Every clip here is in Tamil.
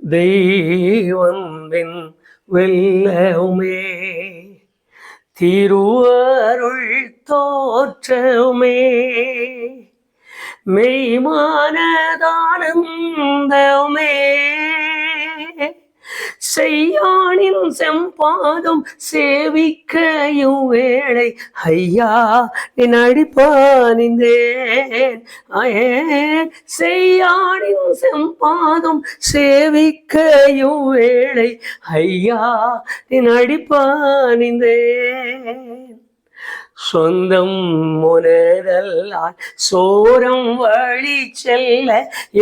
தெய்வம்பின் வெல்லவுமே திருவருள் தோற்றமே மெய்மானதானந்தமே செய்யானின் செம்பாதம் சேவிக்கையும் வேளை ஐயா என் அடிப்பானிந்தேன் செய்யானின் செம்பாதம் சேவிக்கையும் வேளை ஐயா என் அடிப்பானிந்தேன் சொந்தம் முனதல்லால் சோரம் வழி செல்ல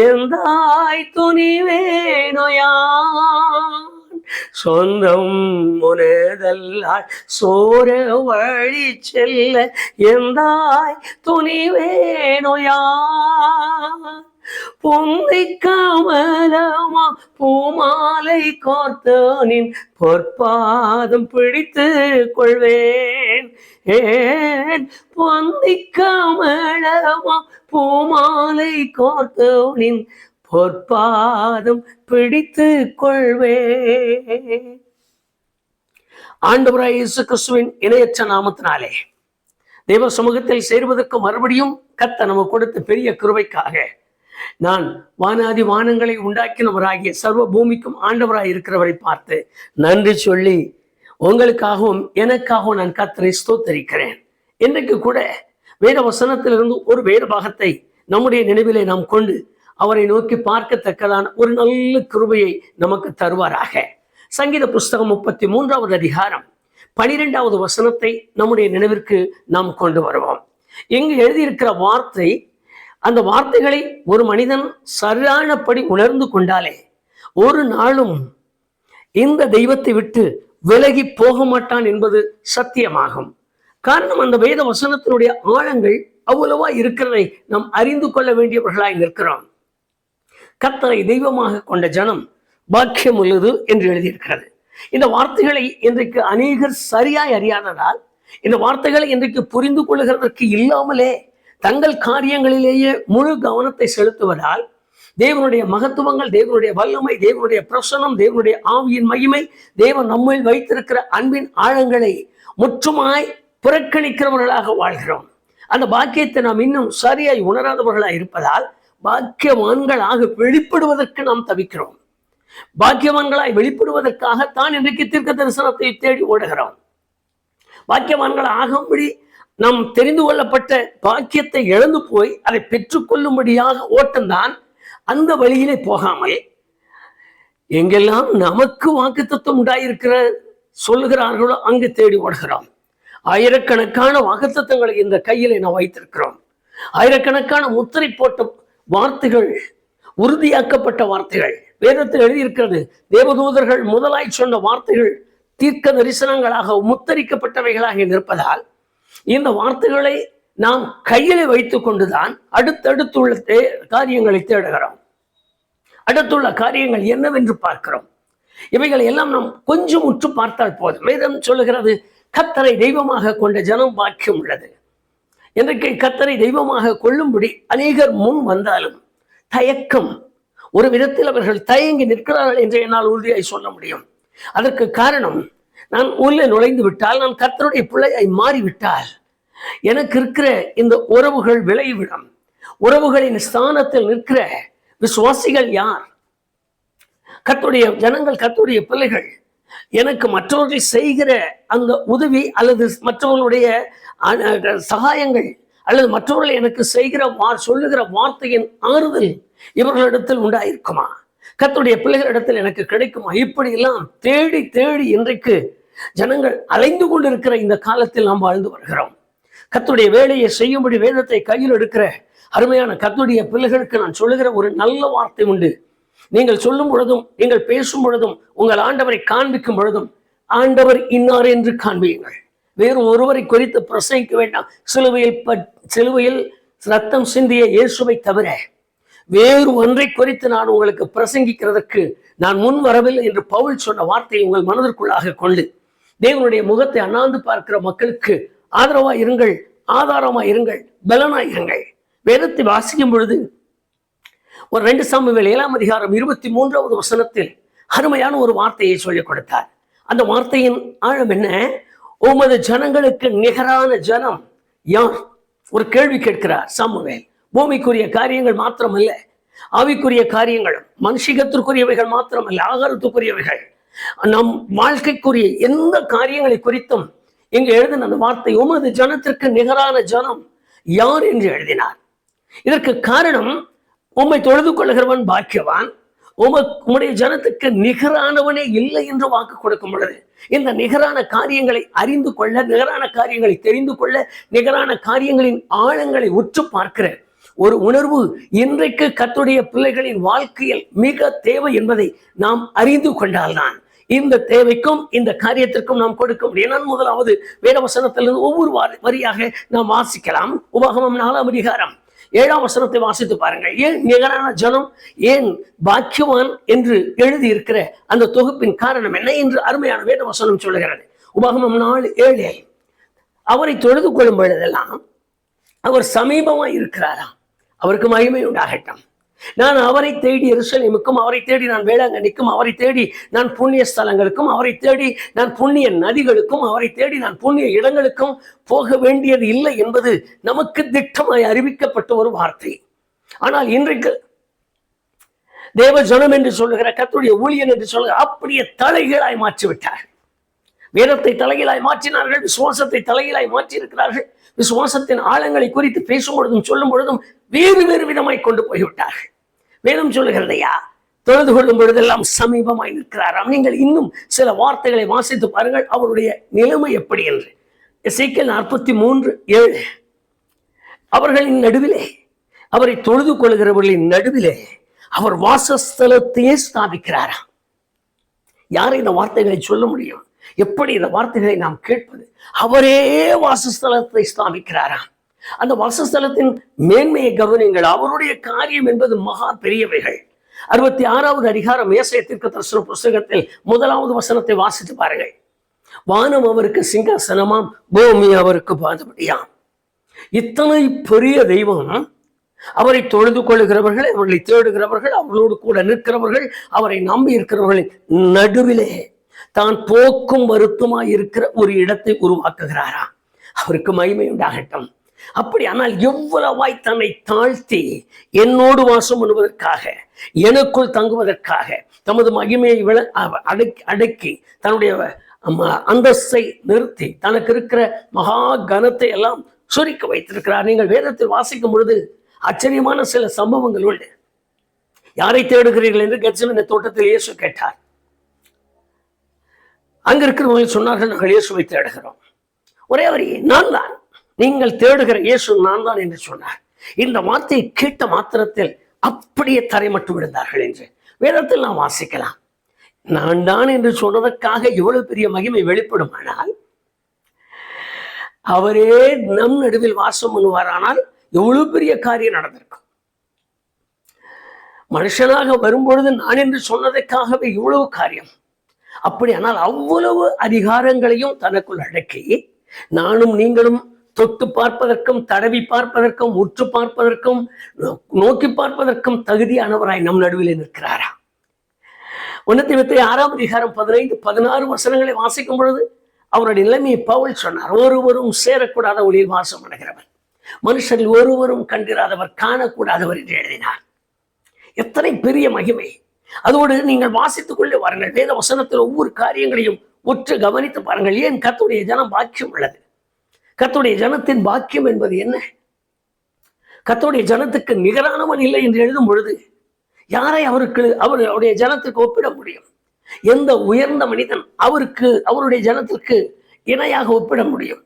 எந்தாய் துணிவேனோயான் சொந்தம் முனதல்லால் சோர வழி செல்ல எந்தாய் துணிவேனோயான் பொந்தை கமலமா பூமாலை கோர்த்தனின் பொற்பாதம் பிடித்து கொள்வேன் பொந்தை கமலமா பூமாலை கோர்த்தனின் பொற்பாதம் பிடித்து கொள்வேன். ஆண்டவராய் இயேசு கிறிஸ்துவின் இணையற்ற நாமத்தினாலே தேவ சமூகத்தில் சேர்வதற்கு மறுபடியும் கர்த்தர் நமக்கு கொடுத்த பெரிய கிருபைக்காக நான் வானாதி வானங்களை உண்டாக்கினவராகிய சர்வ பூமிக்கும் ஆண்டவராய் இருக்கிறவரை பார்த்து நன்றி சொல்லி உங்களுக்காகவும் எனக்காகவும் நான் கர்த்தரை ஸ்தோத்தரிக்கிறேன். இன்றைக்கு கூட வேத வசனத்திலிருந்து ஒரு வேத பாகத்தை நம்முடைய நினைவிலே நாம் கொண்டு அவரை நோக்கி பார்க்கத்தக்கதான ஒரு நல்ல கிருபையை நமக்கு தருவாராக. சங்கீத புஸ்தகம் 33வது அதிகாரம் 12வது வசனத்தை நம்முடைய நினைவிற்கு நாம் கொண்டு வருவோம். இங்கு எழுதியிருக்கிற வார்த்தை, அந்த வார்த்தைகளை ஒரு மனிதன் சரியானபடி உணர்ந்து கொண்டாலே ஒரு நாளும் இந்த தெய்வத்தை விட்டு விலகி போக மாட்டான் என்பது சத்தியமாகும். காரணம், அந்த வேத வசனத்தினுடைய ஆழங்கள் அவ்வளவா இருக்கிறதை நாம் அறிந்து கொள்ள வேண்டியவர்களாய் நிற்கிறோம். கர்த்தரை தெய்வமாக கொண்ட ஜனம் பாக்கியம் உள்ளது என்று எழுதியிருக்கிறது. இந்த வார்த்தைகளை இன்றைக்கு அநேகர் சரியாய் அறியாததால், இந்த வார்த்தைகளை இன்றைக்கு புரிந்து கொள்ளுகிறதற்கு இல்லாமலே தங்கள் காரியங்களிலேயே முழு கவனத்தை செலுத்துவதால் தேவனுடைய மகத்துவங்கள், தேவனுடைய வல்லமை, தேவனுடைய பிரசன்னம், தேவனுடைய ஆவியின் மகிமை, தேவன் நம்மில் வைத்திருக்கிற அன்பின் ஆழங்களை முற்றுமாய் புறக்கணிக்கிறவர்களாக வாழ்கிறோம். அந்த பாக்கியத்தை நாம் இன்னும் சரியாய் உணராதவர்களாக இருப்பதால் பாக்கியவான்களாக வெளிப்படுவதற்கு நாம் தவிக்கிறோம். பாக்கியவான்களாய் வெளிப்படுவதற்காகத்தான் இன்றைக்கு தீர்க்க தரிசனத்தை தேடி ஓடுகிறோம். பாக்கியவான்கள் ஆகும்படி நாம் தெரிந்து கொள்ளப்பட்ட பாக்கியத்தை இழந்து போய் அதை பெற்றுக்கொள்ளும்படியாக ஓட்டம்தான். அந்த வழியிலே போகாமல் எங்கெல்லாம் நமக்கு வாக்குத்தத்தம் உண்டாயிருக்கிற சொல்லுகிறார்களோ அங்கு தேடி ஓடுகிறோம். ஆயிரக்கணக்கான வாக்குத்தத்தங்களை இந்த கையிலே நாம் வைத்திருக்கிறோம். ஆயிரக்கணக்கான முத்திரை போட்ட வார்த்தைகள், உறுதியாக்கப்பட்ட வார்த்தைகள் வேதத்தில் எழுதியிருக்கிறது. தேவதூதர்கள் முதலாய் சொன்ன வார்த்தைகள் தீர்க்க தரிசனங்களாக முத்தரிக்கப்பட்டவைகளாக நிற்பதால் இந்த வார்த்தைகளை நாம் கையிலே வைத்துக் கொண்டுதான் அடுத்தடுத்துள்ள காரியங்களை தேடுகிறோம். அடுத்துள்ள காரியங்கள் என்னவென்று பார்க்கிறோம். இவைகளை எல்லாம் நாம் கொஞ்சம் உற்று பார்த்தால் போதும். வேதம் சொல்லுகிறது, கர்த்தரை தெய்வமாக கொண்ட ஜனம் பாக்கியம் உள்ளது. இன்றைக்கு கர்த்தரை தெய்வமாக கொள்ளும்படி அநேகர் முன் வந்தாலும் தயக்கம், ஒரு விதத்தில் அவர்கள் தயங்கி நிற்கிறார்கள் என்று என்னால் உறுதியாய் சொல்ல முடியும். அதற்கு காரணம், நான் உள்ளே நுழைந்து விட்டால், நான் கர்த்தருடைய பிள்ளையை மாறிவிட்டால் எனக்கு இருக்கிற இந்த உறவுகள் விளைவிடம், உறவுகளின் ஸ்தானத்தில் நிற்கிற விசுவாசிகள் யார்? கர்த்தருடைய ஜனங்கள், கர்த்தருடைய பிள்ளைகள். எனக்கு மற்றவர்கள் செய்கிற அந்த உதவி அல்லது மற்றவர்களுடைய சகாயங்கள் அல்லது மற்றவர்கள் எனக்கு செய்கிற சொல்லுகிற வார்த்தையின் ஆறுதல் இவர்களிடத்தில் உண்டாயிருக்குமா? கர்த்தருடைய பிள்ளைகளிடத்தில் எனக்கு கிடைக்குமா? இப்படி எல்லாம் தேடி தேடி இன்றைக்கு ஜனங்கள் அலைந்து கொண்டிருக்கிற இந்த காலத்தில் நாம் வாழ்ந்து வருகிறோம். கர்த்தருடைய வேலையை செய்யும்படி வேதத்தை கையில் எடுக்கிற அருமையான கர்த்தருடைய பிள்ளைகளுக்கு நான் சொல்லுகிற ஒரு நல்ல வார்த்தை உண்டு. நீங்கள் சொல்லும் பொழுதும், நீங்கள் பேசும் பொழுதும், உங்கள் ஆண்டவரை காண்பிக்கும் பொழுதும், ஆண்டவர் இன்னார் என்று காண்பியுங்கள். வேறு ஒருவரை குறித்து பிரசங்கிக்க வேண்டாம். சிலுவையில் ரத்தம் சிந்திய இயேசுவை தவிர வேறு ஒன்றை குறித்து நான் உங்களுக்கு பிரசங்கிக்கிறதற்கு நான் முன் வரவில்லை என்று பவுல் சொன்ன வார்த்தையை உங்கள் மனதிற்குள்ளாக கொண்டு தேவனுடைய முகத்தை அண்ணாந்து பார்க்கிற மக்களுக்கு ஆதரவாய் இருங்கள், ஆதாரமாய் இருங்கள், பலனாய் இருங்கள். வேதத்தை வாசிக்கும் பொழுது ஒரு 2 சாமுவேல் 7ஆம் அதிகாரம் 23வது வசனத்தில் அருமையான ஒரு வார்த்தையை சொல்லிக் கொடுத்தார். அந்த வார்த்தையின் ஆழம் என்ன? உமது ஜனங்களுக்கு நிகரான ஜனம் யார்? ஒரு கேள்வி கேட்கிறார் சாமுவேல். பூமிக்குரிய காரியங்கள் மாத்திரமல்ல, ஆவிக்குரிய காரியங்களும், மனுஷிகத்திற்குரியவைகள் மாத்திரமல்ல, ஆகாரத்துக்குரியவைகள், நம் வாழ்க்கைக்குரிய எந்த காரியங்களை குறித்தும் இங்கு எழுதின அந்த வார்த்தை உமது ஜனத்திற்கு நிகரான ஜனம் யார் என்று எழுதினார். இதற்கு காரணம், உம்மை தொழுது கொள்கிறவன் பாக்கியவான், உம்முடைய ஜனத்துக்கு நிகரானவனே இல்லை என்று வாக்கு கொடுக்கும் பொழுது இந்த நிகரான காரியங்களை அறிந்து கொள்ள, நிகரான காரியங்களை தெரிந்து கொள்ள, நிகரான காரியங்களின் ஆழங்களை உற்று பார்க்கிற ஒரு உணர்வு இன்றைக்கு கர்த்தருடைய பிள்ளைகளின் வாழ்க்கையில் மிக தேவை என்பதை நாம் அறிந்து கொண்டால்தான் இந்த தேவைக்கும் இந்த காரியத்திற்கும் நாம் கொடுக்க முடியும். நான் முதலாவது வேதவசனத்திலிருந்து ஒவ்வொரு வரியாக நாம் வாசிக்கலாம். உபாகமம் 4ஆம் அதிகாரம் 7ஆம் வசனத்தை வாசித்து பாருங்கள். ஏன் நிகரான ஜனம், ஏன் பாக்கியவான் என்று எழுதியிருக்கிற அந்த தொகுப்பின் காரணம் என்ன என்று அருமையான வேத வசனம் சொல்லுகிறது. உபாகமம் 4:7, அவரை தொழுது கொள்ளும் பொழுதெல்லாம் அவர் சமீபமாய் இருக்கிறாராம், அவருக்கு மகிமை உண்டாகட்டும். நான் அவரை தேடி எருசலேமுக்கும், அவரை தேடி நான் வேளாங்கண்ணிக்கும், அவரை தேடி நான் புண்ணிய ஸ்தலங்களுக்கும், அவரை தேடி நான் புண்ணிய நதிகளுக்கும், அவரை தேடி நான் புண்ணிய இடங்களுக்கும் போக வேண்டியது இல்லை என்பது நமக்கு திட்டமாய் அறிவிக்கப்பட்ட ஒரு வார்த்தை. ஆனால் இன்றைக்கு தேவ ஜனம் என்று சொல்லுகிற, கர்த்தருடைய ஊழியன் என்று சொல்லுகிற அப்படியே தலைகீழாய் மாற்றிவிட்டார். வேதத்தை தலைகீழாய் மாற்றினார்கள், விசுவாசத்தை தலைகீழாய் மாற்றி இருக்கிறார்கள். விசுவாசத்தின் ஆழங்களை குறித்து பேசும் பொழுதும் சொல்லும் பொழுதும் வேறு வேறு விதமாய் கொண்டு போய்விட்டார்கள். வேதம் சொல்லுகிறதையா, தொழுது கொள்ளும் பொழுதெல்லாம் சமீபமாய் நிற்கிறாராம். நீங்கள் இன்னும் சில வார்த்தைகளை வாசித்து பாருங்கள், அவருடைய நிலைமை எப்படி என்று. எசேக்கியேல் 43:7, அவர்களின் நடுவிலே, அவரை தொழுது கொள்கிறவர்களின் நடுவிலே அவர் வாசஸ்தலத்தையே ஸ்தாபிக்கிறாராம். யாரை இந்த வார்த்தைகளை சொல்ல முடியும்? எப்படி இந்த வார்த்தைகளை நாம் கேட்பது? அவரே வாசஸ்தலத்தை ஸ்தாபிக்கிறாராம். அந்த வாசஸ்தலத்தின் மேன்மையை கவனிங்கள். அவருடைய காரியம் என்பது மகா பெரியவைகள். 66வது அதிகாரம் ஏசாயா தீர்க்கதரிசன புஸ்தகத்தில் 1வது வசனத்தை வாசித்து பாருங்கள். வானம் அவருக்கு சிங்காசனமாம், பூமி அவருக்கு பாதபடியாம். இத்தனை பெரிய தெய்வம், அவரை தொழுது கொள்ளுகிறவர்கள், அவர்களை தேடுகிறவர்கள், அவர்களோடு கூட நிற்கிறவர்கள், அவரை நம்பி இருக்கிறவர்களின் நடுவிலே தான் போக்கும் வருத்தமாய் இருக்கிற ஒரு இடத்தை உருவாக்குகிறாராம். அவருக்கு மகிமை உண்டாகட்டும். அப்படி ஆனால் எவ்வளவாய் தன்னை தாழ்த்தி என்னோடு வாசம் பண்ணுவதற்காக, எனக்குள் தங்குவதற்காக தமது மகிமையை அடக்கி தன்னுடைய அந்தஸ்தை நிறுத்தி தனக்கு இருக்கிற மகா கனத்தை எல்லாம் சுருக்க வைத்திருக்கிறார். நீங்கள் வேதத்தில் வாசிக்கும் பொழுது ஆச்சரியமான சில சம்பவங்கள் உண்டு. யாரை தேடுகிறீர்கள் என்று கெத்செமனே தோட்டத்தில் இயேசு கேட்டார். அங்க இருக்கிறவர்கள் சொன்னார்கள், நாங்கள் இயேசுவை தேடுகிறோம். ஒரே வரி, நான் தான், நீங்கள் தேடுகிற இயேசு நான் தான் என்று சொன்னார். இந்த வார்த்தையை கேட்ட மாத்திரத்தில் அப்படியே தரைமட்டு விழுந்தார்கள் என்று வேதத்தில் நாம் வாசிக்கலாம். நான் தான் என்று சொன்னதற்காக எவ்வளவு பெரிய மகிமை வெளிப்படுமானால், அவரே நம் நடுவில் வாசம் பண்ணுவாரானால் எவ்வளவு பெரிய காரியம் நடந்திருக்கும். மனுஷனாக வரும்பொழுது நான் என்று சொன்னதற்காகவே இவ்வளவு காரியம். அப்படியானால் அவ்வளவு அதிகாரங்களையும் தனக்குள் அடக்கி, நானும் நீங்களும் தொட்டு பார்ப்பதற்கும், தடவி பார்ப்பதற்கும், உற்று பார்ப்பதற்கும், நோக்கி பார்ப்பதற்கும் தகுதியானவராய் நம் நடுவில் நிற்கிறாரா? 1 தீமோத்தேயு 6ஆம் அதிகாரம் 15-16 வசனங்களை வாசிக்கும் பொழுது அவருடைய நிலைமையை பவுல் சொன்னார். ஒருவரும் சேரக்கூடாத ஒளியில் வாசம் அடைகிறவர், மனுஷரில் ஒருவரும் கண்டிராதவர், காணக்கூடாதவர் என்று எழுதினார். எத்தனை பெரிய மகிமை! அதோடு நீங்கள் வாசித்துக் கொள்ளே வாருங்கள். வேத வசனத்தில் ஒவ்வொரு காரியங்களையும் உற்று கவனித்து பாருங்கள். ஏன் கர்த்தருடைய ஜனம் பாக்கியம் உள்ளது? கர்த்தருடைய ஜனத்தின் பாக்கியம் என்பது என்ன? கர்த்தருடைய ஜனத்துக்கு நிகரானவன் இல்லை என்று எழுதும் பொழுது யாரை அவருடைய ஜனத்துக்கு ஒப்பிட முடியும்? எந்த உயர்ந்த மனிதன் அவருடைய ஜனத்திற்கு இணையாக ஒப்பிட முடியும்?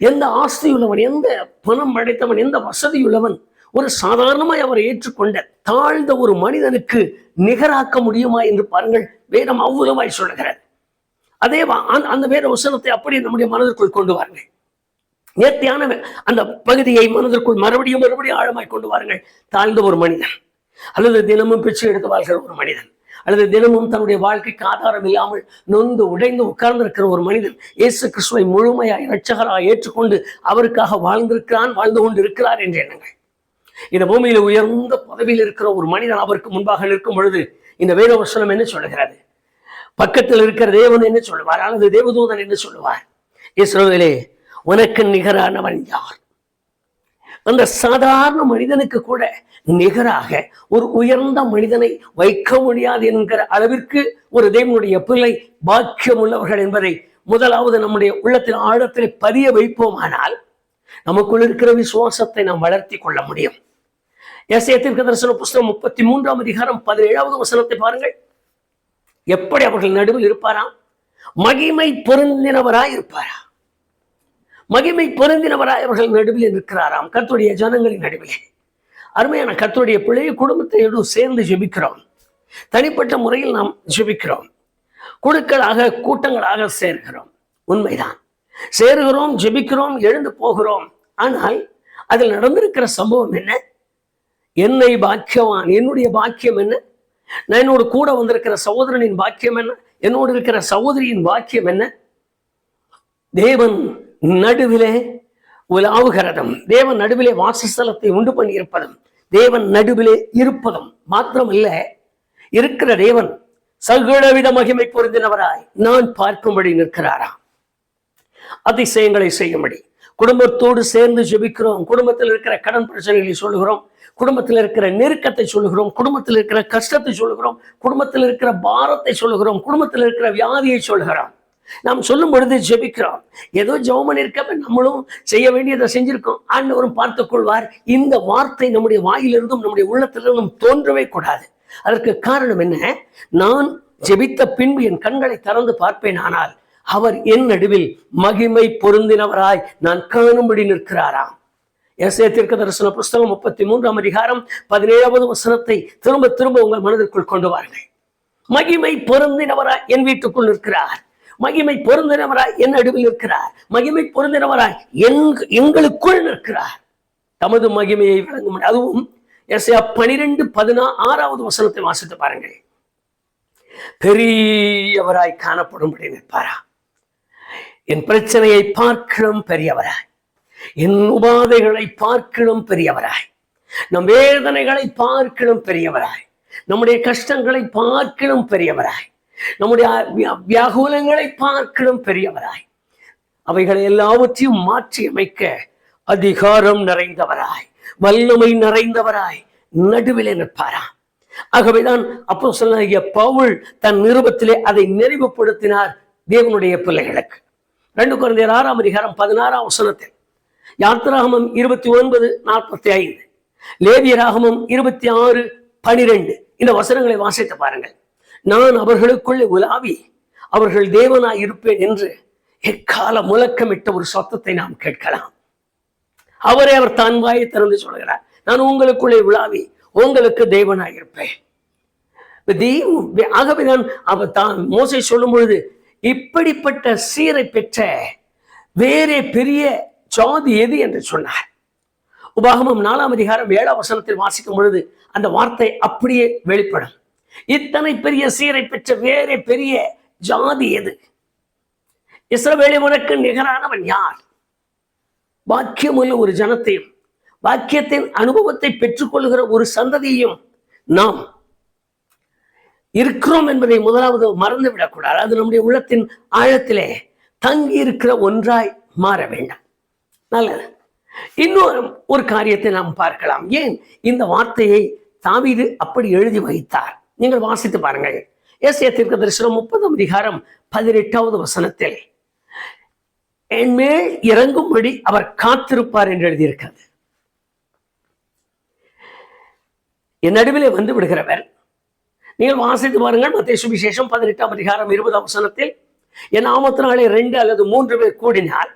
எந்த ஆஸ்தியுள்ளவன், எந்த பணம் படைத்தவன், எந்த வசதியுள்ளவன் ஒரு சாதாரணமாய் அவரை ஏற்றுக்கொண்ட தாழ்ந்த ஒரு மனிதனுக்கு நிகராக்க முடியுமா என்று பாருங்கள். வேதம் அவ்வளவாய் சொல்லுகிறது. அதே அந்த வேத வசனத்தை அப்படியே நம்முடைய மனதிற்குள் கொண்டு வாருங்கள். நேர்த்தியான அந்த பகுதியை மனதிற்குள் மறுபடியும் ஆழமாய் கொண்டு வாருங்கள். தாழ்ந்த ஒரு மனிதன், அல்லது தினமும் பிச்சை எடுத்து வாழ்கிற ஒரு மனிதன், அல்லது தினமும் தன்னுடைய வாழ்க்கைக்கு ஆதாரம் இல்லாமல் நொந்து உடைந்து உட்கார்ந்து இருக்கிற ஒரு மனிதன் இயேசு கிறிஸ்துவை முழுமையாய் இரட்சகராய் ஏற்றுக்கொண்டு அவருக்காக வாழ்ந்து கொண்டு இருக்கிறார் என்று எண்ணுங்கள். இந்த பூமியில உயர்ந்த பதவியில் இருக்கிற ஒரு மனிதன் அவருக்கு முன்பாக நிற்கும் பொழுது இந்த வேத வசனம் என்ன சொல்லுகிறது? பக்கத்தில் இருக்கிற தேவன் என்ன சொல்லுவார், அல்லது தேவதூதன் என்ன சொல்லுவார்? இஸ்ரவேலே, உனக்கு நிகரானவன் யார்? அந்த சாதாரண மனிதனுக்கு கூட நிகராக ஒரு உயர்ந்த மனிதனை வைக்க முடியாது என்கிற அளவிற்கு ஒரு தேவனுடைய பிள்ளை பாக்கியம் உள்ளவர்கள் என்பதை முதலாவது நம்முடைய உள்ளத்தில் ஆழத்தில் பதிய வைப்போமானால் நமக்குள் இருக்கிற விசுவாசத்தை நாம் வளர்த்தி கொள்ள முடியும். எஸ்ஐயா தீர்க்கதரிசன புஸ்தகம் 33ஆம் அதிகாரம் 17வது வசனத்தை பாருங்கள். எப்படி அவர்கள் நடுவில் இருப்பாராம்? மகிமை பொருந்தினவராய் இருப்பாரா? மகிமை பொருந்தினவராய் அவர்கள் நடுவில் இருக்கிறாராம், கர்த்தருடைய ஜனங்களின் நடுவிலே. அருமையான கர்த்தருடைய பிள்ளையை குடும்பத்தையோடு சேர்ந்து ஜெபிக்கிறோம். தனிப்பட்ட முறையில் நாம் ஜெபிக்கிறோம். குழுக்களாக கூட்டங்களாக சேர்கிறோம். உண்மைதான், சேருகிறோம், ஜெபிக்கிறோம், எழுந்து போகிறோம். ஆனால் அதில் நடந்திருக்கிற சம்பவம் என்ன? என்னை பாக்கியவான், என்னுடைய பாக்கியம் என்ன? நான் என்னோடு கூட வந்திருக்கிற சகோதரனின் பாக்கியம் என்ன? என்னோடு இருக்கிற சகோதரியின் பாக்கியம் என்ன? தேவன் நடுவிலே உலாவுகிறதும், தேவன் நடுவிலே வாசஸ்தலத்தை உண்டு பண்ணி இருப்பதும், தேவன் நடுவிலே இருப்பதும் மாத்திரமல்ல, இருக்கிற தேவன் சகலவித மகிமை பொருந்தினவராய் நான் பார்க்கும்படி நிற்கிறாராம். அதிசயங்களை செய்யும்படி குடும்பத்தோடு சேர்ந்து ஜெபிக்கிறோம். குடும்பத்தில் இருக்கிற கடன் பிரச்சனைகளை சொல்லுகிறோம், குடும்பத்தில் இருக்கிற நெருக்கத்தை சொல்லுகிறோம், குடும்பத்தில் இருக்கிற கஷ்டத்தை சொல்லுகிறோம், குடும்பத்தில் இருக்கிற பாரத்தை சொல்லுகிறோம், குடும்பத்தில் இருக்கிற வியாதியை சொல்லுகிறோம். நாம் சொல்லும் பொழுது ஜெபிக்கிறோம். ஏதோ ஜெபம் இருக்க நம்மளும் செய்ய வேண்டியதை செஞ்சிருக்கோம், ஆண்டவரும் பார்த்துக் கொள்வார். இந்த வார்த்தை நம்முடைய வாயிலிருந்தும் நம்முடைய உள்ளத்திலிருந்தும் தோன்றவே கூடாது. அதற்கு காரணம் என்ன? நான் ஜெபித்த பின்பு என் கண்களை திறந்து பார்ப்பேன், ஆனால் அவர் என் நடுவில் மகிமை பொருந்தினவராய் நான் காணும்படி நிற்கிறாராம். எஸ்ஐயா தீர்க்கதரிசன புஸ்தகம் 33ஆம் அதிகாரம் 17வது வசனத்தை திரும்ப திரும்ப உங்கள் மனதிற்குள் கொண்டு வாருங்கள். மகிமை பொருந்தினவராய் என் வீட்டுக்குள் நிற்கிறார், மகிமை பொருந்தினவராய் என் நடுவில் இருக்கிறார், மகிமை பொருந்தினவராய் எங்களுக்குள் நிற்கிறார். தமது மகிமையை விளங்கும். அதுவும் எஸ்ஐயா 12:16வது வசனத்தை வாசித்து பாருங்கள். பெரியவராய் காணப்படும்படி நிற்பாரா? என் பிரச்சனையை பார்க்கிலும் பெரியவராய், என் உபாதைகளை பார்க்கிலும் பெரியவராய், நம் வேதனைகளை பார்க்கிலும் பெரியவராய், நம்முடைய கஷ்டங்களை பார்க்கிலும் பெரியவராய், நம்முடைய வியாகுலங்களை பார்க்கிலும் பெரியவராய், அவைகளை எல்லாவற்றையும் மாற்றி அமைக்க அதிகாரம் நிறைந்தவராய், வல்லமை நிறைந்தவராய் நடுவிலே நிற்பாராம். ஆகவேதான் அப்போஸ்தலனாகிய பவுல் தன் நிருபத்திலே அதை நிறைவுபடுத்தினார் தேவனுடைய பிள்ளைகளுக்கு. 2 கொரிந்தியர் 6ஆம் அதிகாரம் 16ஆம் வசனத்தில், யாத்திராகமம் 29:45, லேவியராகமம் 26:12 இந்த வசனங்களை வாசித்து பாருங்கள். நான் அவர்களுக்குள்ளே உலாவி அவர்கள் தேவனாய் இருப்பேன் என்று எக்கால முழக்கமிட்ட ஒரு சத்தத்தை நாம் கேட்கலாம். அவரே அவர் தான் வாயை திறந்து சொல்கிறார், நான் உங்களுக்குள்ளே உலாவி உங்களுக்கு தேவனாய் இருப்பேன். ஆகவேதான் அவர் தான் மோசே சொல்லும் பொழுது, இப்படிப்பட்ட சீரை பெற்ற வேறே பெரிய ஜாதி எது என்று சொன்னார். உபாகமம் 4ஆம் அதிகாரம் 7ஆம் வசனத்தில் வாசிக்கும் பொழுது அந்த வார்த்தை அப்படியே வெளிப்படும். இத்தனை பெரிய சீரை பெற்ற வேறே பெரிய ஜாதி எது? இஸ்ரவேலே, உனக்கு நிகரானவன் யார்? பாக்கியமுள்ள ஒரு ஜனத்தையும் பாக்கியத்தின் அனுபவத்தை பெற்றுக்கொள்கிற ஒரு சந்ததியையும் நாம் இருக்கிறோம் என்பதை முதலாவது மறந்து விடக்கூடாது. அது நம்முடைய உள்ளத்தின் ஆழத்திலே தங்கி இருக்கிற ஒன்றாய் மாற வேண்டாம். நல்லது. இன்னொரு ஒரு காரியத்தை நாம் பார்க்கலாம். ஏன் இந்த வார்த்தையை தாவீது அப்படி எழுதி வைத்தார்? நீங்கள் வாசித்து பாருங்கள். எஸ்ஐயா தீர்க்கதரிசனம் 30ஆம் அதிகாரம் 18வது வசனத்தில், என் மேல் இறங்கும்படி அவர் காத்திருப்பார் என்று எழுதியிருக்கிறது. என் நடுவிலே வந்து விடுகிறவர். நீங்கள் வாசித்து பாருங்கள். மத்தேயு சுவிசேஷம் 18ஆம் அதிகாரம் 20ஆம் வசனத்தில், என் நாமத்தினாலே 2 அல்லது 3 பேர் கூடினால்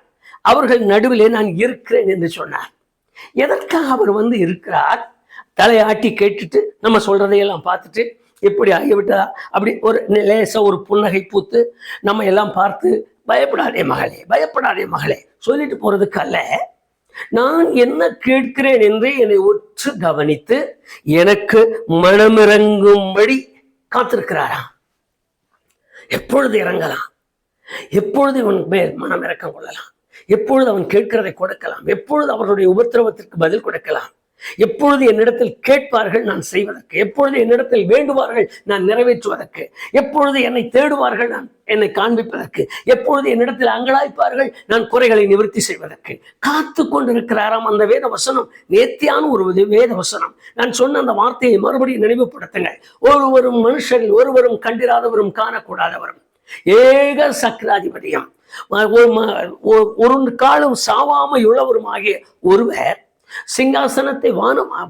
அவர்கள் நடுவிலே நான் இருக்கிறேன் என்று சொன்னார். எதற்காக அவர் வந்து இருக்கிறார்? தலையாட்டி கேட்டுட்டு நம்ம சொல்றதையெல்லாம் பார்த்துட்டு எப்படி ஆகிவிட்டா அப்படி ஒரு லேசா ஒரு புன்னகை பூத்து நம்ம எல்லாம் பார்த்து பயப்படாதே மகளே, பயப்படாதே மகளே சொல்லிட்டு போறதுக்கு அல்ல. நான் என்ன கேட்கிறேன் என்று என்னை உற்று கவனித்து எனக்கு மனமிறங்கும்படி காத்திருக்கிறாராம். எப்பொழுது இறங்கலாம், எப்பொழுது இவன் மேல் மனம் இறக்கம் கொள்ளலாம், எப்பொழுது அவன் கேட்கிறதை கொடுக்கலாம், எப்பொழுது அவர்களுடைய உபத்திரவத்திற்கு பதில் கொடுக்கலாம், எப்பொழுது என்னிடத்தில் கேட்பார்கள் நான் செய்வதற்கு, எப்பொழுது என்னிடத்தில் வேண்டுவார்கள் நான் நிறைவேற்றுவதற்கு, எப்பொழுது என்னை தேடுவார்கள் நான் என்னை காண்பிப்பதற்கு, எப்பொழுது என்னிடத்தில் அங்கலாய்ப்பார்கள் நான் குறைகளை நிவர்த்தி செய்வதற்கு காத்து கொண்டிருக்கிறாராம். அந்த வேத வசனம் நேர்த்தியான ஒரு வேத வசனம். நான் சொன்ன அந்த வார்த்தையை மறுபடியும் நினைவுபடுத்துங்க. ஒருவரும் மனுஷரில் ஒருவரும் கண்டிராதவரும் காணக்கூடாதவரும் ஏக சக்கராதிபதியம் ஒரு காலம் சாவாமையுள்ளவரும் ஆகிய ஒருவர் சிங்காசனத்தை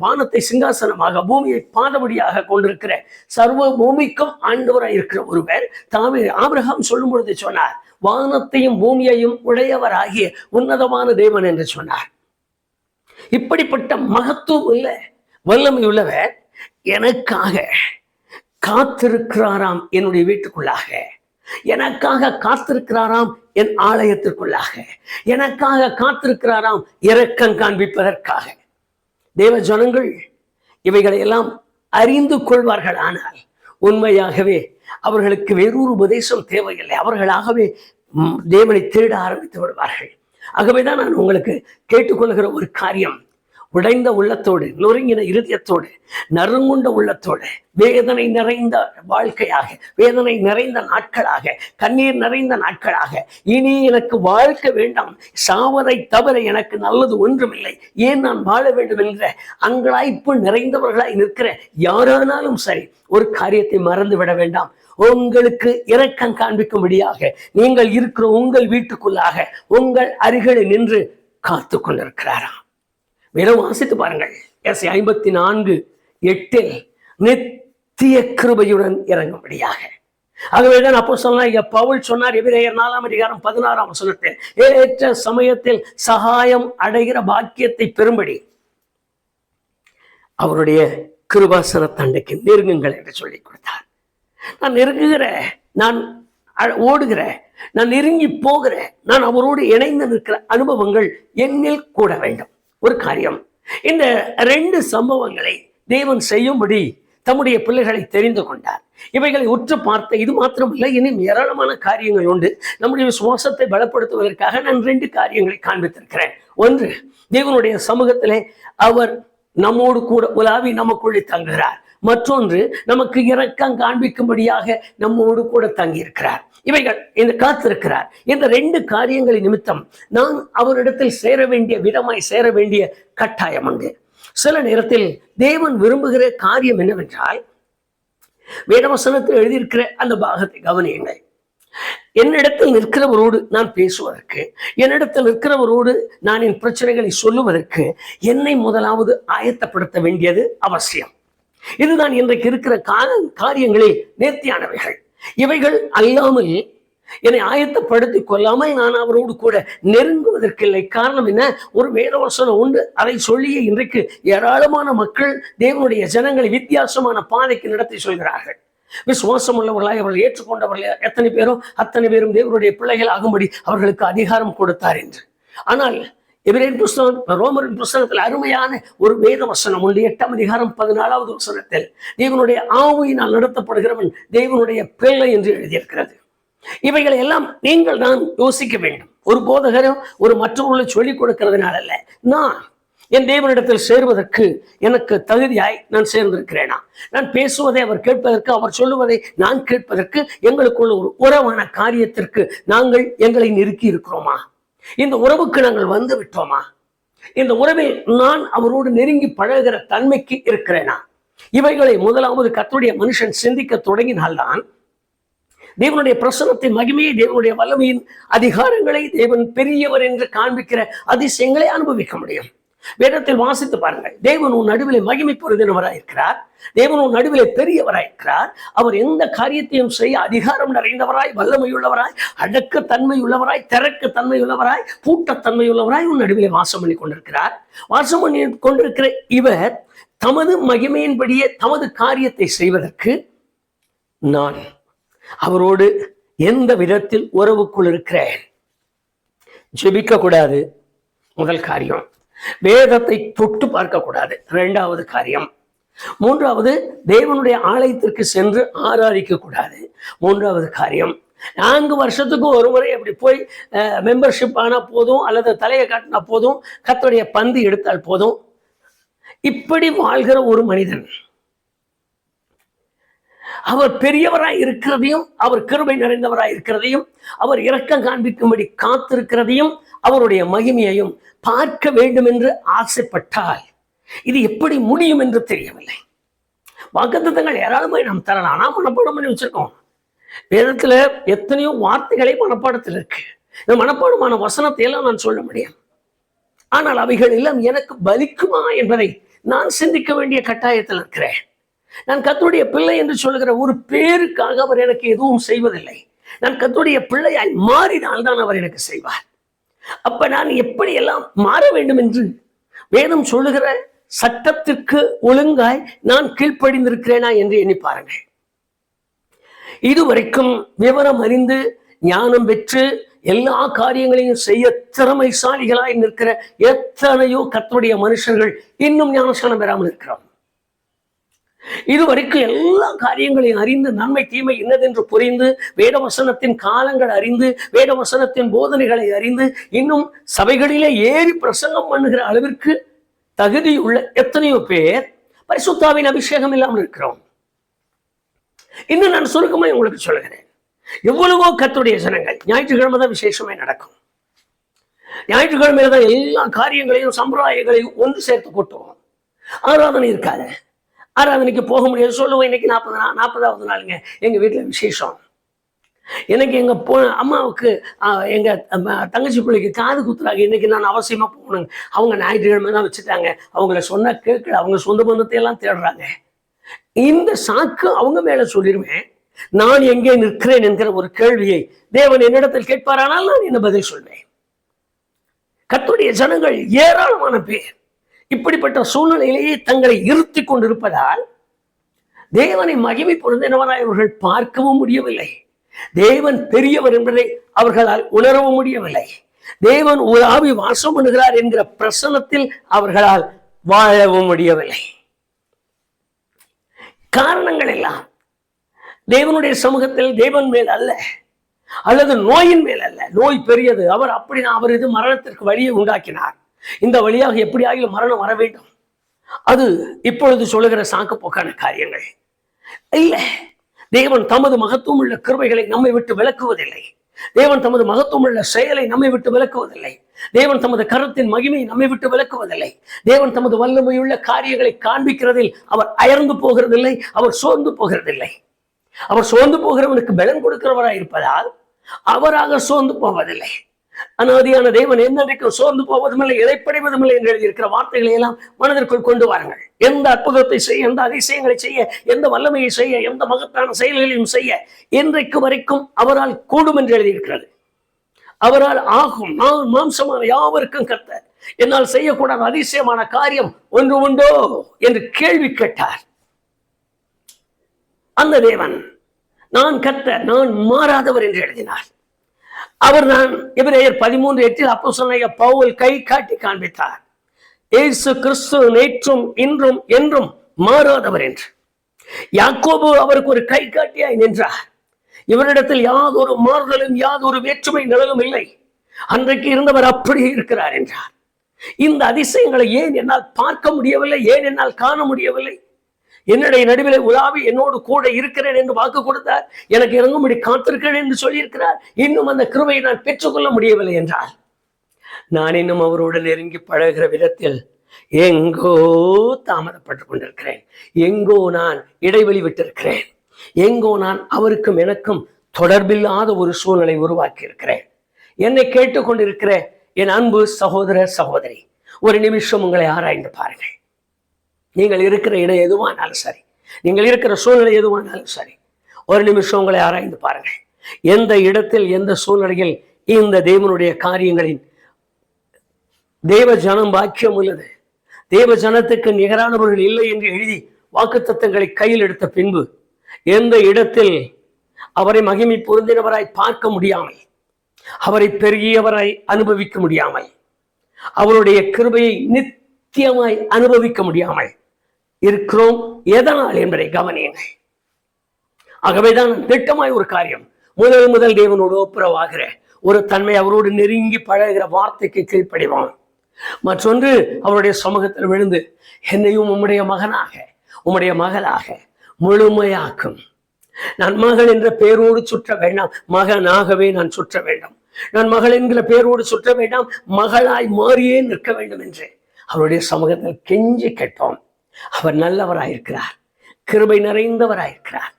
வானத்தை சிங்காசனமாக பூமியை பாதபடியாக கொண்டிருக்கிற சர்வ பூமிக்கும் ஆண்டவராக இருக்கிற ஒருவர் தாமே ஆபிரகாம் சொல்லும் பொழுது சொன்னார், வானத்தையும் பூமியையும் உடையவராகிய உன்னதமான தேவன் என்று சொன்னார். இப்படிப்பட்ட மகத்துவம் உள்ள வல்லமை உள்ளவர் எனக்காக காத்திருக்கிறாராம். என்னுடைய வீட்டுக்குள்ளாக எனக்காக காத்திருக்கிறாராம். என் ஆலயத்திற்குள்ளாக எனக்காக காத்திருக்கிறாராம். இரக்கம் காண்பிப்பதற்காக. தேவ ஜனங்கள் இவைகளை எல்லாம் அறிந்து கொள்வார்கள். ஆனால் உண்மையாகவே அவர்களுக்கு வேறொரு உபதேசம் தேவையில்லை. அவர்களாகவே தேவனை தேட ஆரம்பித்து விடுவார்கள். ஆகவேதான் நான் உங்களுக்கு கேட்டுக்கொள்கிற ஒரு காரியம், உடைந்த உள்ளத்தோடு, நொறுங்கின இருதயத்தோடு, நறுங்குண்ட உள்ளத்தோடு, வேதனை நிறைந்த வாழ்க்கையாக, வேதனை நிறைந்த நாட்களாக, கண்ணீர் நிறைந்த நாட்களாக, இனி எனக்கு வாழ்க்கை வேண்டாம், சாவதை தவிர எனக்கு நல்லது ஒன்றுமில்லை, ஏன் நான் வாழ வேண்டும் என்ற அங்கலாய்ப்பு நிறைந்தவர்களாய் நிற்கிற யாரானாலும் சரி, ஒரு காரியத்தை மறந்து விட வேண்டாம். உங்களுக்கு இரக்கம் காண்பிக்கும்படியாக நீங்கள் இருக்கிற உங்கள் வீட்டுக்குள்ளாக உங்கள் அருகில் நின்று காத்து கொண்டிருக்கிறாராம். மேலும் வாசித்து பாருங்கள். எஸ்ஐ 54:8 நித்திய கிருபையுடன் இறங்கும்படியாக. ஆகவேதான் அப்போஸ்தலனாகிய பவுல் சொன்னார், எபிரேயர் 4:16 ஏற்ற சமயத்தில் சகாயம் அடைகிற பாக்கியத்தை பெறும்படி அவருடைய கிருபாசன தண்டைக்கு நெருங்குங்கள் என்று சொல்லி கொடுத்தார். நான் நெருங்குகிறேன், நான் ஓடுகிறேன், நான் நெருங்கி போகிறேன், நான் அவரோடு இணைந்து நிற்கிற அனுபவங்கள் என்னில் கூட வேண்டும். ஒரு காரியம், இந்த 2 சம்பவங்களை தேவன் செய்யும்படி தம்முடைய பிள்ளைகளை தெரிந்து கொண்டார். இவைகளை உற்று பார்த்த இது மாத்திரமல்ல, இன்னும் ஏராளமான காரியங்கள் உண்டு. நம்முடைய விசுவாசத்தை பலப்படுத்துவதற்காக நான் 2 காரியங்களை காண்பித்திருக்கிறேன். ஒன்று, தேவனுடைய சமூகத்திலே அவர் நம்மோடு கூட உலாவி நமக்குள்ளே தங்குகிறார். மற்றொன்று, நமக்கு இரக்கம் காண்பிக்கும்படியாக நம்மோடு கூட தங்கியிருக்கிறார். இவைகள் இந்த காத்திருக்கிறார். இந்த 2 காரியங்களின் நிமித்தம் நான் அவரிடத்தில் சேர வேண்டிய விதமாய் சேர வேண்டிய கட்டாயம் உண்டு. சில நேரத்தில் தேவன் விரும்புகிற காரியம் என்னவென்றால், வேதவசனத்தில் எழுதியிருக்கிற அந்த பாகத்தை கவனியுங்கள். என்னிடத்தில் நிற்கிறவரோடு நான் பேசுவதற்கு, என்னிடத்தில் நிற்கிறவரோடு நான் என் பிரச்சனைகளை சொல்லுவதற்கு என்னை முதலாவது ஆயத்தப்படுத்த வேண்டியது அவசியம். இதுதான் இன்றைக்கு இருக்கிற காரியங்களில் நேர்த்தியானவைகள். இவைகள் அல்லாமல் என்னை ஆயத்தப்படுத்தி கொள்ளாமல் நான் அவரோடு கூட நெருங்குவதற்கில்லை. காரணம் என்ன? ஒரு வேதவசனம் உண்டு, அதை சொல்லியே இன்றைக்கு ஏராளமான மக்கள் தேவனுடைய ஜனங்களை வித்தியாசமான பாதைக்கு நடத்தி சொல்கிறார்கள். விசுவாசம் உள்ளவர்களாய் அவர்கள் ஏற்றுக்கொண்டவர்கள் எத்தனை பேரும் அத்தனை பேரும் தேவனுடைய பிள்ளைகள் ஆகும்படி அவர்களுக்கு அதிகாரம் கொடுத்தார் என்று. ஆனால் எபிரேயர் புஸ்தகம், ரோமரின் புஸ்தகத்தில் அருமையான ஒரு வேத வசனம் உண்டு. 8:14 தேவனுடைய ஆவியினால் நடத்தப்படுகிறவன் தேவனுடைய பிள்ளை என்று எழுதியிருக்கிறது. இவைகளை எல்லாம் நீங்கள் தான் யோசிக்க வேண்டும். ஒரு போதகரும் ஒரு மற்றவர்களை சொல்லிக் கொடுக்கிறதுனால அல்ல, நான் என் தேவனிடத்தில் சேர்வதற்கு எனக்கு தகுதியாய் நான் சேர்ந்திருக்கிறேனா? நான் பேசுவதை அவர் கேட்பதற்கு, அவர் சொல்லுவதை நான் கேட்பதற்கு எங்களுக்குள்ள ஒரு உறவான காரியத்திற்கு நாங்கள் எங்களை நெருக்கி இருக்கிறோமா? இந்த உறவுக்கு நாங்கள் வந்து விட்டோமா? இந்த உறவில் நான் அவரோடு நெருங்கி பழகுகிற தன்மைக்கு இருக்கிறேனா? இவைகளை முதலாவது கர்த்தருடைய மனுஷன் சிந்திக்க தொடங்கினால்தான் தேவனுடைய பிரசன்னத்தின் மகிமையை, தேவனுடைய வல்லமையின் அதிகாரங்களை, தேவன் பெரியவர் என்று காண்பிக்கிற அதிசயங்களை அனுபவிக்க முடியும். வேதத்தில் வாசித்து பாருங்கள். தேவன் உன் நடுவிலே மகிமை பொருந்தினவராயிருக்கிறார். தேவன் உன் நடுவிலே பெரியவராயிருக்கிறார். அவர் எந்த காரியத்தையும் செய்ய அதிகாரம் நிறைந்தவராய், வல்லமையுள்ளவராய், அடக்க தன்மையுள்ளவராய், திறக்க தன்மையுள்ளவராய், பூட்டத்தன்மையுள்ளவராய் உன் நடுவிலே வாசம் பண்ணி கொண்டிருக்கிறார். வாசம் பண்ணி கொண்டிருக்கிற இவர் தமது மகிமையின்படியே தமது காரியத்தை செய்வதற்கு நான் அவரோடு எந்த விதத்தில் உறவுக்குள் இருக்கிறேன்? ஜெபிக்க கூடாது, முதல் காரியம். வேதத்தை தொட்டு பார்க்க கூடாது, 2வது காரியம். 3வது, தேவனுடைய ஆலயத்திற்கு சென்று ஆராதிக்க கூடாது, 3வது காரியம். 4 வருஷத்துக்கு ஒரு முறை அப்படி போய் மெம்பர்ஷிப் ஆனா போதும், அல்லது தலையை காட்டினா போதும், கர்த்தருடைய பந்து எடுத்தால் போதும். இப்படி வாழ்கிற ஒரு மனிதன் அவர் பெரியவராய் இருக்கிறதையும், அவர் கிருபை நிறைந்தவராய் இருக்கிறதையும், அவர் இரக்கம் காண்பிக்கும்படி காத்திருக்கிறதையும், அவருடைய மகிமையையும் பார்க்க வேண்டும் என்று ஆசைப்பட்டால் இது எப்படி முடியும் என்று தெரியவில்லை. வாக்குத்தத்தங்கள் ஏராளமாய் நாம் தரலாம். நாம் மனப்பாடம் பண்ணி வச்சிருக்கோம். வேதத்துல எத்தனையோ வார்த்தைகளை மனப்பாடத்தில் இருக்கு. இந்த மனப்பாடமான வசனத்தை எல்லாம் நான் சொல்ல முடியும். ஆனால் அவைகள் எல்லாம் எனக்கு பலிக்குமா என்பதை நான் சிந்திக்க வேண்டிய கட்டாயத்தில் இருக்கிறேன். நான் கர்த்தருடைய பிள்ளை என்று சொல்லுகிற ஒரு பேருக்காக அவர் எனக்கு எதுவும் செய்வதில்லை. நான் கர்த்தருடைய பிள்ளையாய் மாறினால் தான் அவர் எனக்கு செய்வார். அப்ப நான் எப்படி எல்லாம் மாற வேண்டும் என்று வேதம் சொல்லுகிற சட்டத்திற்கு ஒழுங்காய் நான் கீழ்ப்படிந்திருக்கிறேனா என்று எண்ணி பாருங்கள். இதுவரைக்கும் விவரம் அறிந்து ஞானம் பெற்று எல்லா காரியங்களையும் செய்ய திறமைசாலிகளாய் நிற்கிற எத்தனையோ கர்த்தருடைய மனுஷர்கள் இன்னும் ஞானஸ்நானம் பெறாமல் இருக்கிறோம். இதுவரைக்கும் எல்லா காரியங்களையும் அறிந்து நன்மை தீமை என்னதென்று புரிந்து வேதவசனத்தின் காலங்கள் அறிந்து வேதவசனத்தின் போதனைகளை அறிந்து இன்னும் சபைகளிலே ஏறி பிரசங்கம் பண்ணுகிற அளவிற்கு தகுதியுள்ள எத்தனையோ பேர் பரிசுத்தாவின் அபிஷேகம் இல்லாமல் இருக்கிறோம். இன்னும் நான் சுருக்கமாக உங்களுக்கு சொல்லுகிறேன். எவ்வளவோ கர்த்தருடைய ஜனங்கள் ஞாயிற்றுக்கிழமை தான் விசேஷமே நடக்கும். ஞாயிற்றுக்கிழமையில தான் எல்லா காரியங்களையும் சம்பிரதாயங்களையும் ஒன்று சேர்த்து கொட்டுவோம். ஆராதனை இருக்காது. ஆராதனைக்கு போக முடியாது சொல்லுவோம். இன்னைக்கு 40வது நாளுங்க எங்க வீட்டுல விசேஷம். எனக்கு எங்க அம்மாவுக்கு எங்க தங்கச்சி பிள்ளைக்கு காது குத்துறாங்க, இன்னைக்கு நான் அவசியமா போகணுங்க. அவங்க ஞாயிற்றுக்கிழமை தான் வச்சுட்டாங்க. அவங்கள சொன்னா கேட்கல, அவங்க சொந்த பந்தத்தை எல்லாம் தேடுறாங்க. இந்த சாக்கு அவங்க மேல சொல்லிடுவேன். நான் எங்கே நிற்கிறேன் என்கிற ஒரு கேள்வியை தேவன் என்னிடத்தில் கேட்பாரானால் நான் என்ன பதில் சொல்வேன்? கர்த்தருடைய ஜனங்கள் ஏராளமான பேர் இப்படிப்பட்ட சூழ்நிலையிலேயே தங்களை இருத்தி கொண்டிருப்பதால் தேவனை மகிமை பொருந்தினவராய் அவர்கள் பார்க்கவும் முடியவில்லை. தேவன் பெரியவர் என்பதை அவர்களால் உணரவும் முடியவில்லை. தேவன் உலாவி வாசம் பண்ணுகிறார் என்கிற பிரசன்னத்தில் அவர்களால் வாழவும் முடியவில்லை. காரணங்கள் எல்லாம் தேவனுடைய சமூகத்தில் தேவன் மேல் அல்ல, அல்லது நோயின் மேல் அல்ல. நோய் பெரியது. அவர் இது மரணத்திற்கு வழியை உண்டாக்கினார். இந்த வழியாக எப்படியாகிலும் மரணம் வர வேண்டும். அது இப்பொழுது சொல்லுகிற சாக்கு போக்கான காரியங்கள் இல்லை. தேவன் தமது மகத்துவம் உள்ள கிருபைகளை நம்மை விட்டு விலக்குவதில்லை. தேவன் தமது மகத்துவம் உள்ள செயலை நம்மை விட்டு விலக்குவதில்லை. தேவன் தமது கரத்தின் மகிமையை நம்மை விட்டு விலக்குவதில்லை. தேவன் தமது வல்லமையுள்ள காரியங்களை காண்பிக்கிறதில் அவர் அயர்ந்து போகிறதில்லை. அவர் சோர்ந்து போகிறதில்லை. அவர் சோர்ந்து போகிறவனுக்கு பலன் கொடுக்கிறவராய் இருப்பதால் அவராக சோர்ந்து போவதில்லை. அனாதியான தேவன் என்னைக்கும் சோர்ந்து போவதும் இல்லை, இழைப்படைவதும் இல்லை என்று எழுதியிருக்கிற வார்த்தைகளை எல்லாம் மனதிற்குள் கொண்டு வாருங்கள். எந்த அற்புதத்தை செய்ய, எந்த அதிசயங்களை செய்ய, எந்த வல்லமையை செய்ய, எந்த மகத்தான செயல்களையும் செய்ய இன்றைக்கு வரைக்கும் அவரால் கூடும் என்று எழுதியிருக்கிறது. அவரால் ஆகும். நான் மாம்சமான யாவருக்கும் கர்த்தர், என்னால் செய்யக்கூடாத அதிசயமான காரியம் ஒன்று உண்டோ என்று கேள்வி கேட்டார். அந்த தேவன் நான் கர்த்தர், நான் மாறாதவர் என்று எழுதினார். அவர் தான் எபிரேயர் 13:8 அப்போஸ்தலனாகிய பவுல் கை காட்டி காண்பித்தார். இயேசு கிறிஸ்து நேற்றும் இன்றும் என்றும் மாறாதவர் என்று. யாக்கோபு அவருக்கு ஒரு கை காட்டியாய் நின்றார். இவரிடத்தில் யாதொரு மாறுதலும் யாதொரு வேற்றுமை நிழலும் இல்லை, அன்றைக்கு இருந்தவர் அப்படியே இருக்கிறார் என்றார். இந்த அதிசயங்களை ஏன் என்னால் பார்க்க முடியவில்லை, ஏன் என்னால் காண முடியவில்லை? என்னுடைய நடுவில் உலாவி என்னோடு கூட இருக்கிறேன் என்று வாக்கு கொடுத்தார். எனக்கு இறங்கும்படி காத்திருக்கிறேன் என்று சொல்லியிருக்கிறார். இன்னும் அந்த கிருபையை நான் பெற்றுக்கொள்ள முடியவில்லை என்றால் நான் இன்னும் அவரோடு நெருங்கி பழகிற விதத்தில் எங்கோ தாமதப்பட்டு கொண்டிருக்கிறேன். எங்கோ நான் இடைவெளி விட்டிருக்கிறேன். எங்கோ நான் அவருக்கும் எனக்கும் தொடர்பில்லாத ஒரு சூழ்நிலை உருவாக்கி இருக்கிறேன். என்னை கேட்டுக்கொண்டிருக்கிற என் அன்பு சகோதர சகோதரி, ஒரு நிமிஷம் உங்களை ஆராய்ந்து பாருங்கள். நீங்கள் இருக்கிற இடம் எதுவானாலும் சரி, நீங்கள் இருக்கிற சூழ்நிலை எதுவானாலும் சரி, ஒரு நிமிஷம் உங்களை ஆராய்ந்து பாருங்கள். எந்த இடத்தில் எந்த சூழ்நிலையில் இந்த தேவனுடைய காரியங்களின் தேவ ஜனம் பாக்கியம் உள்ளது, தேவ ஜனத்துக்கு நிகரானவர்கள் இல்லை என்று எழுதி வாக்குத்தத்தங்களை கையில் எடுத்த பின்பு எந்த இடத்தில் அவரை மகிமை பொருந்தினவராய் பார்க்க முடியாமல், அவரை பெருகியவராய் அனுபவிக்க முடியாமல், அவருடைய கிருபையை நித்தியமாய் அனுபவிக்க முடியாமல் இருக்கிறோம். எதனால் என்பதை கவனியுங்கள். ஆகவேதான் திட்டமாய் ஒரு காரியம், முதல் தேவனோடு ஒப்புரவாகிற ஒரு தன்மை, அவரோடு நெருங்கி பழகிற வார்த்தைக்கு கீழ்ப்படிவான். மற்றொன்று அவருடைய சமூகத்தில் விழுந்து என்னையும் உம்முடைய மகனாக உம்முடைய மகளாக முழுமையாக்கும். நான் மகள் என்ற பெயரோடு சுற்ற வேண்டாம், மகனாகவே நான் சுற்ற வேண்டும். நான் மகள் என்கிற பெயரோடு சுற்ற வேண்டாம், மகளாய் மாறியே நிற்க வேண்டும் என்று அவருடைய சமூகத்தில் கெஞ்சி கேட்போம். அவர் நல்லவராயிருக்கிறார், கிருபை நிறைந்தவராயிருக்கிறார்.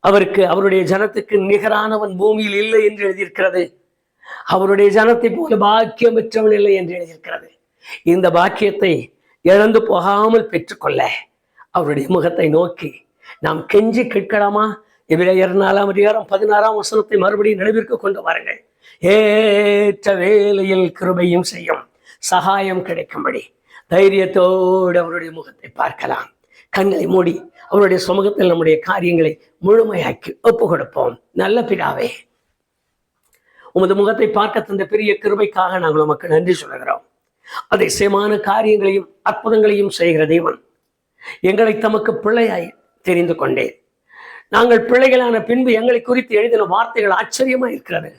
அவருக்கு அவருடைய ஜனத்துக்கு நிகரானவன் பூமியில் இல்லை என்று எழுதியிருக்கிறது. அவருடைய ஜனத்தை போல பாக்கியம் பெற்றவன் இல்லை என்று எழுதியிருக்கிறது. இந்த பாக்கியத்தை இழந்து போகாமல் பெற்றுக்கொள்ள அவருடைய முகத்தை நோக்கி நாம் கெஞ்சி கேட்கலாமா? எபிரேயர் 4:16 மறுபடியும் நினைவிற்கு கொண்டு வாருங்கள். ஏற்ற வேளையில் கிருபையும் செய்யும், சகாயம் கிடைக்கும்படி தைரியத்தோடு அவருடைய முகத்தை பார்க்கலாம். கண்களை மூடி அவருடைய சமூகத்தில் நம்முடைய காரியங்களை முழுமையாக்கி ஒப்பு கொடுப்போம். நல்ல பிதாவே, உமது முகத்தை பார்க்க தந்த பெரிய கிருபைக்காக நாங்கள் உமக்கு நன்றி சொல்கிறோம். அதிசயமான காரியங்களையும் அற்புதங்களையும் செய்கிற தேவன், எங்களை தமக்கு பிள்ளையாய் தெரிந்து கொண்டேன். நாங்கள் பிள்ளைகளான பின்பு எங்களை குறித்து எழுதின வார்த்தைகள் ஆச்சரியமா இருக்கிறது.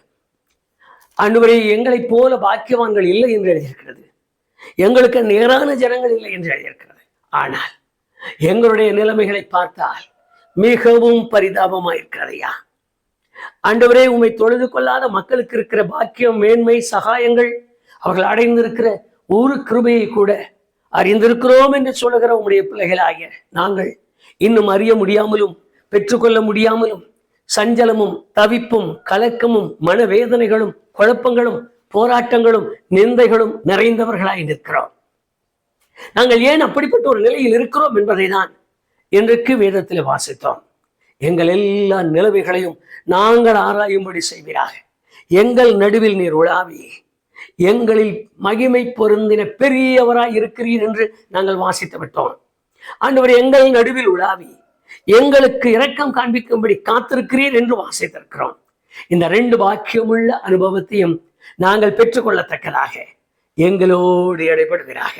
ஆண்டவரே, எங்களைப் போல பாக்கியவான்கள் இல்லை என்று எழுதியிருக்கிறது. எங்களுக்கு நேரான ஜனங்கள் இல்லை என்று எழுதியிருக்கிறது. ஆனால் எங்களுடைய நிலைமைகளை பார்த்தால் மிகவும் பரிதாபமாயிருக்கிறதையா. ஆண்டவரே, உம்மை தொழுது கொள்ளாத மக்களுக்கு இருக்கிற பாக்கியம், மேன்மை, சகாயங்கள், அவர்கள் அடைந்திருக்கிற ஒரு கிருபையை கூட அறிந்திருக்கிறோம் என்று சொல்லுகிற உம்முடைய பிள்ளைகளாகிய நாங்கள் இன்னும் அறிய முடியாமலும் பெற்றுக்கொள்ள முடியாமலும் சஞ்சலமும் தவிப்பும் கலக்கமும் மனவேதனைகளும் குழப்பங்களும் போராட்டங்களும் நிந்தைகளும் நிறைந்தவர்களாய் நிற்கிறோம். நாங்கள் ஏன் அப்படிப்பட்ட ஒரு நிலையில் இருக்கிறோம் என்பதை தான் இன்றைக்கு வேதத்தில் வாசித்தோம். எங்கள் எல்லா நிலைமைகளையும் நாங்கள் ஆராயும்படி செய்வீராக. எங்கள் நடுவில் நீர் உலாவி எங்களில் மகிமை பொருந்தின பெரியவராய் இருக்கிறீர் என்று நாங்கள் வாசித்து விட்டோம். ஆண்டவர் எங்கள் நடுவில் உலாவி எங்களுக்கு இரக்கம் காண்பிக்கும்படி காத்திருக்கிறீர் என்று வாசித்திருக்கிறோம். இந்த 2 பாக்கியமுள்ள அனுபவத்தையும் நாங்கள் பெற்றுக்கொள்ளத்தக்கதாக எங்களோடு இடைபடுவீராக.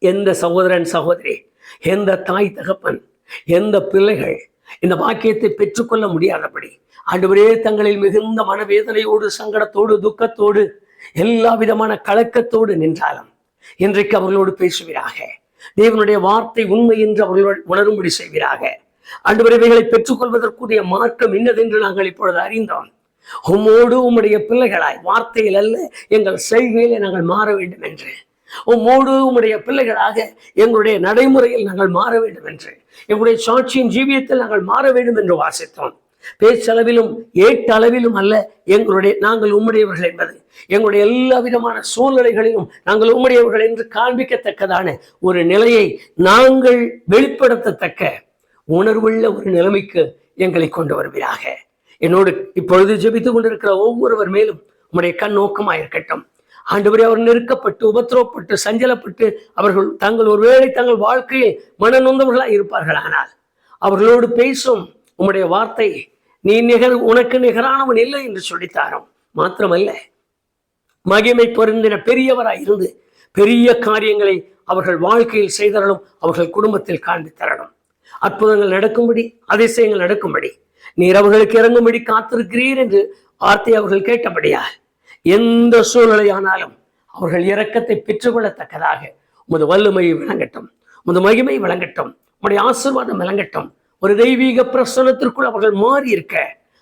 எந்த சகோதரன் சகோதரி, எந்த தாய் தகப்பன், எந்த பிள்ளைகள் இந்த பாக்கியத்தை பெற்றுக்கொள்ள முடியாதபடி ஆண்டவரே தங்களில் மிகுந்த மனவேதனையோடு சங்கடத்தோடு துக்கத்தோடு எல்லா விதமான கலக்கத்தோடு நின்றாலும் இன்றைக்கு அவர்களோடு பேசுவீராக. தேவனுடைய வார்த்தை உண்மை என்று அவர்களோடு உணரும்படி செய்வீராக. ஆண்டவரே, இவைகளை பெற்றுக்கொள்வதற்குரிய மார்க்கம் இன்னதென்று நாங்கள் இப்பொழுது அறிந்தோம். உம்மோடு உம்முடைய பிள்ளைகளாய் வார்த்தையில் அல்ல எங்கள் செய்கையிலே நாங்கள் மாற வேண்டும் என்று, உம்மோடு உம்முடைய பிள்ளைகளாக எங்களுடைய நடைமுறையில் நாங்கள் மாற வேண்டும் என்று, எங்களுடைய சாட்சியின் ஜீவியத்தில் நாங்கள் மாற வேண்டும் என்று வாசித்தோம். பேச்சளவிலும் ஏட்டளவிலும் அல்ல நாங்கள் உம்முடையவர்கள் என்பது, எங்களுடைய எல்லா விதமான சூழ்நிலைகளிலும் நாங்கள் உம்முடையவர்கள் என்று காண்பிக்கத்தக்கதான ஒரு நிலையை நாங்கள் வெளிப்படுத்தத்தக்க உணர்வுள்ள ஒரு நிலைமைக்கு எங்களை கொண்டு வருவீராக. என்னோடு இப்பொழுது ஜெபித்துக் கொண்டிருக்கிற ஒவ்வொருவர் மேலும் உம்முடைய கண் நோக்கமாயிருக்கட்டும். ஆண்டவரே, அவர் நெருக்கப்பட்டு உபத்திரவப்பட்டு சஞ்சலப்பட்டு அவர்கள் ஒருவேளை தங்கள் வாழ்க்கையில் மனநொந்தவர்களாய் இருப்பார்கள். ஆனால் அவர்களோடு பேசும் உம்முடைய வார்த்தை நீ உனக்கு நிகரானவன் இல்லை என்று சொல்லித்தாரோம். மாத்திரமல்ல, மகிமை பொருந்தின பெரியவராய் இருந்து பெரிய காரியங்களை அவர்கள் வாழ்க்கையில் செய்தரலும், அவர்கள் குடும்பத்தில் காண்பித்தரணும். அற்புதங்கள் நடக்கும்படி, அதிசயங்கள் நடக்கும்படி நீர் அவர்களுக்கு இறங்கும்படி காத்திருக்கிறீர் என்று வார்த்தை அவர்கள் கேட்டபடியா எந்த சூழ்நிலையானாலும் அவர்கள் இரக்கத்தை பெற்றுக்கொள்ளத்தக்கதாக உமது வல்லமை விளங்கட்டும், உமது மகிமை விளங்கட்டும், உம்முடைய ஆசீர்வாதம் விளங்கட்டும். ஒரு தெய்வீக பிரசன்னத்திற்குள் அவர்கள் மாறி இருக்க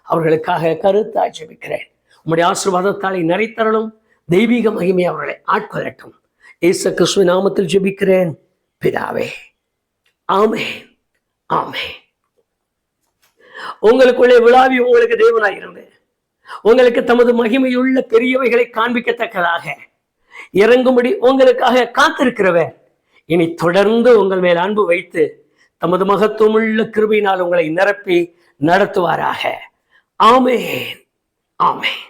அவர்களுக்காக கருத்தாய் ஜெபிக்கிறேன். உம்முடைய ஆசீர்வாதத்தாலை நிறைத்தரலும், தெய்வீக மகிமை அவர்களை ஆட்கொள்ளட்டும். இயேசு கிறிஸ்துவின் நாமத்தில் ஜெபிக்கிறேன் பிதாவே, ஆமென், ஆமென். உங்களுக்குள்ளே விழாவி உங்களுக்கு தேவனாய் இருந்து உங்களுக்கு தமது மகிமையுள்ள பெரியவைகளை காண்பிக்கத்தக்கதாக இறங்கும்படி உங்களுக்காக காத்திருக்கிறவர் இனி தொடர்ந்து உங்கள் மேல் அன்பு வைத்து தமது மகத்துவமுள்ள கிருபையினால் உங்களை நிரப்பி நடத்துவாராக. ஆமென், ஆமென்.